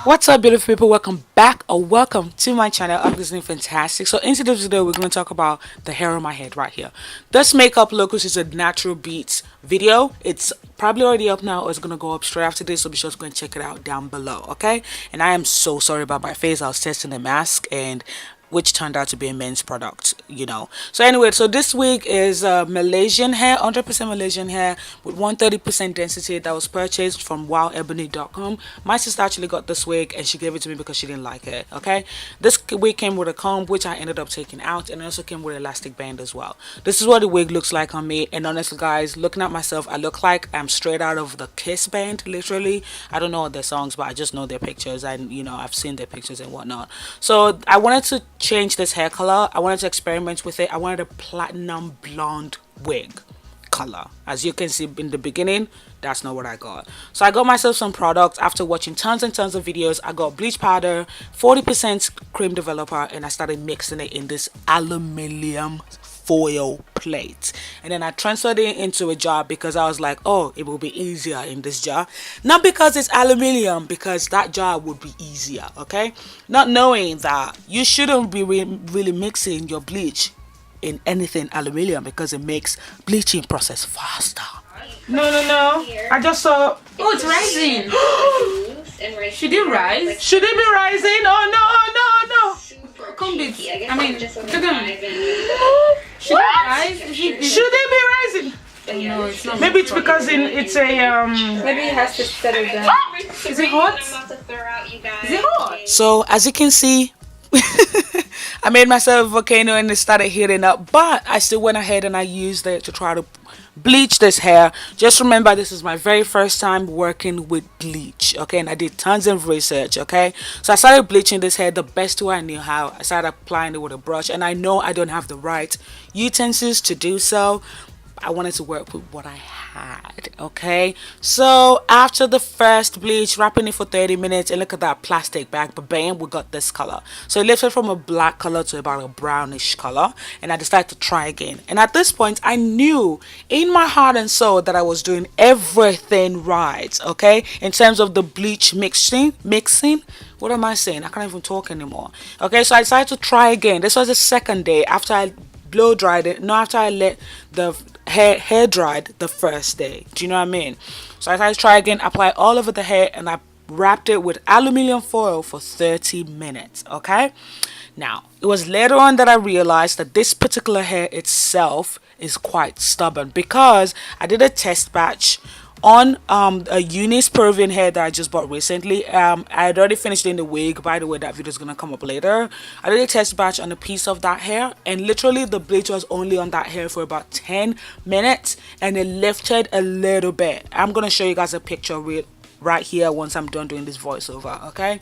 What's up, beautiful people? Welcome back or welcome to my channel. I'm Disney Fantastic. So into this video, we're going to talk about the hair on my head right here. This makeup look, which is a natural beats video. It's probably already up now, or it's going to go up straight after this. So be sure to go and check it out down below, okay? And I am so sorry about my face. I was testing the mask and which turned out to be a men's product. So anyway, so this wig is Malaysian hair, 100% Malaysian hair with 130% density that was purchased from wowebony.com. My sister actually got this wig and she gave it to me because she didn't like it, okay? This wig came with a comb, which I ended up taking out, and it also came with an elastic band as well. This is what the wig looks like on me, and honestly, guys, looking at myself, I look like I'm straight out of the Kiss band, literally. I don't know their songs, but I just know their pictures, and I've seen their pictures and whatnot. So I wanted to change this hair color. I wanted to experiment with it. I wanted a platinum blonde wig color. As you can see in the beginning, that's not what I got. So I got myself some products after watching tons and tons of videos. I got bleach powder, 40% cream developer, and I started mixing it in this aluminium foil plate, and then I transferred it into a jar because I was like, oh, it will be easier in this jar, not because it's aluminium, because that jar would be easier, okay? Not knowing that you shouldn't be really mixing your bleach in anything aluminium because it makes bleaching process faster. No, I just saw. Oh, it's rising. Should it rise? Should it be rising? Oh no, no. Come this. I mean, should it rise? Should it be rising? No, it's not. Maybe it's because it's a Maybe it has to settle down. Is it hot? Is it hot? So as you can see, I made myself a volcano and it started heating up, but I still went ahead and I used it to try to bleach this hair. Just remember, this is my very first time working with bleach, okay? And I did tons of research, okay? So I started bleaching this hair the best way I knew how. I started applying it with a brush, and I know I don't have the right utensils to do so. I wanted to work with what I had, okay? So after the first bleach, wrapping it for 30 minutes, and look at that plastic bag, but bam, we got this color. So it lifted from a black color to about a brownish color, and I decided to try again. And at this point, I knew in my heart and soul that I was doing everything right, okay? In terms of the bleach mixing. What am I saying? I can't even talk anymore. Okay, so I decided to try again. This was the second day after I blow dried it. No, after I let the hair dried the first day. Do you know what I mean? So I decided to try again, apply all over the hair, and I wrapped it with aluminium foil for 30 minutes, okay? Now, it was later on that I realized that this particular hair itself is quite stubborn, because I did a test batch on a Eunice Peruvian hair that I just bought recently. I had already finished doing the wig. By the way, that video is gonna come up later. I did a test batch on a piece of that hair, and literally the bleach was only on that hair for about 10 minutes, and it lifted a little bit. I'm gonna show you guys a picture right here once I'm done doing this voiceover, okay?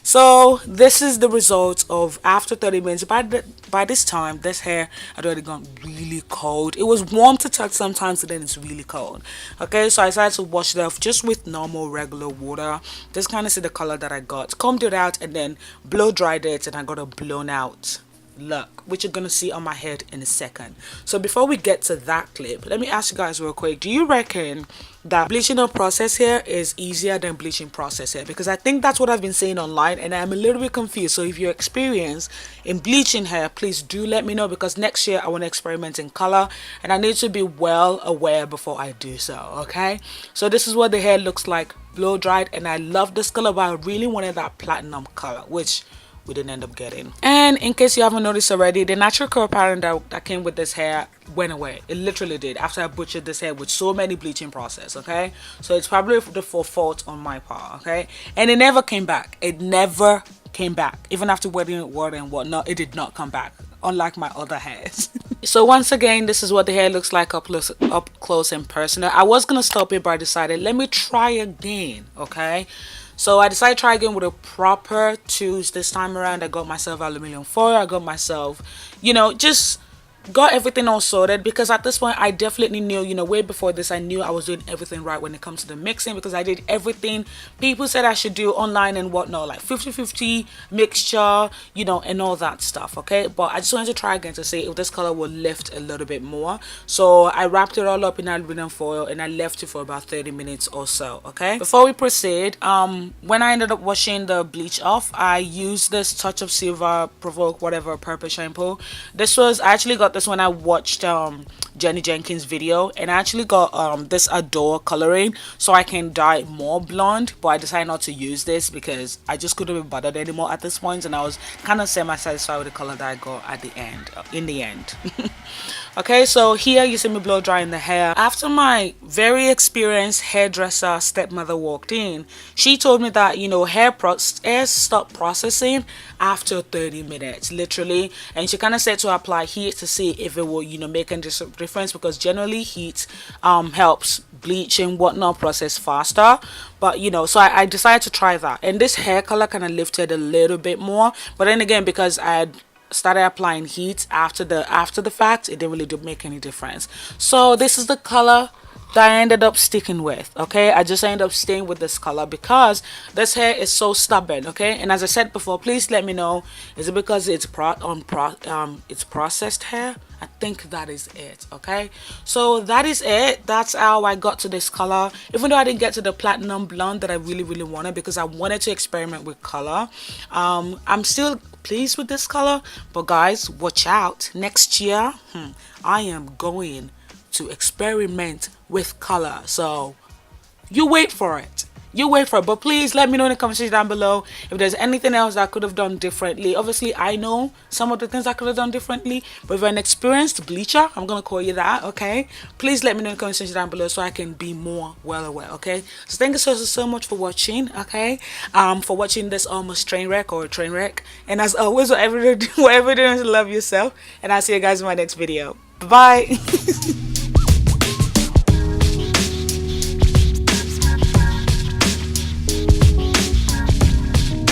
So this is the result of after 30 minutes. By this time, this hair had already gone really cold. It was warm to touch sometimes, and then it's really cold, okay? So I decided to wash it off just with normal regular water. Just kind of see the color that I got, combed it out, and then blow dried it, and I got a blown out look, which you're gonna see on my head in a second. So before we get to that clip, let me ask you guys real quick, do you reckon that bleaching up process hair is easier than bleaching process hair? Because I think that's what I've been saying online, and I'm a little bit confused. So if you're experienced in bleaching hair, please do let me know, because next year I want to experiment in color, and I need to be well aware before I do so, okay? So this is what the hair looks like blow dried, and I love this color, but I really wanted that platinum color, which we didn't end up getting. And in case you haven't noticed already, the natural curl pattern that came with this hair went away. It literally did after I butchered this hair with so many bleaching process, okay? So it's probably the fault on my part, okay? And it never came back. It never came back. Even after wetting it water and whatnot, it did not come back, unlike my other hairs. So once again, this is what the hair looks like up close and personal. I was gonna stop it, but I decided let me try again, okay? So I decided to try again with a proper tools this time around. I got myself aluminium foil. I got myself, just got everything all sorted, because at this point I definitely knew, you know, way before this, I knew I was doing everything right when it comes to the mixing, because I did everything people said I should do online and whatnot, like 50-50 mixture, you know, and all that stuff. Okay, but I just wanted to try again to see if this color will lift a little bit more. So I wrapped it all up in aluminum foil and I left it for about 30 minutes or so. Okay, before we proceed, when I ended up washing the bleach off, I used this Touch of Silver Provoke whatever purple shampoo. This was, I actually got this when I watched Jenny Jenkins video, and I actually got this Adore coloring so I can dye more blonde, but I decided not to use this because I just couldn't be bothered anymore at this point, and I was kind of semi-satisfied with the color that I got at the end, in the end. Okay, so here you see me blow drying the hair. After my very experienced hairdresser stepmother walked in, she told me that, you know, hair stop processing after 30 minutes, literally, and she kind of said to apply heat to see if it will, you know, make a difference, because generally heat helps bleach and whatnot process faster. But you know, so I decided to try that, and this hair color kind of lifted a little bit more, but then again, because I had started applying heat after the fact, it didn't really make any difference. So this is the color that I ended up sticking with. Okay, I just ended up staying with this color because this hair is so stubborn. Okay, and as I said before, please let me know, is it because it's it's processed hair? I think that is it. Okay, so that is it. That's how I got to this color, even though I didn't get to the platinum blonde that I really wanted, because I wanted to experiment with color. I'm still pleased with this color, but guys, watch out, next year I am going to experiment with color, so you wait for it. But please let me know in the comment section down below if there's anything else I could have done differently. Obviously I know some of the things I could have done differently, but if you're an experienced bleacher, I'm gonna call you that. Okay, please let me know in the comment section down below so I can be more well aware. Okay, so thank you so much for watching. Okay, for watching this almost train wreck, and as always, whatever you're doing, love yourself, and I'll see you guys in my next video. Bye.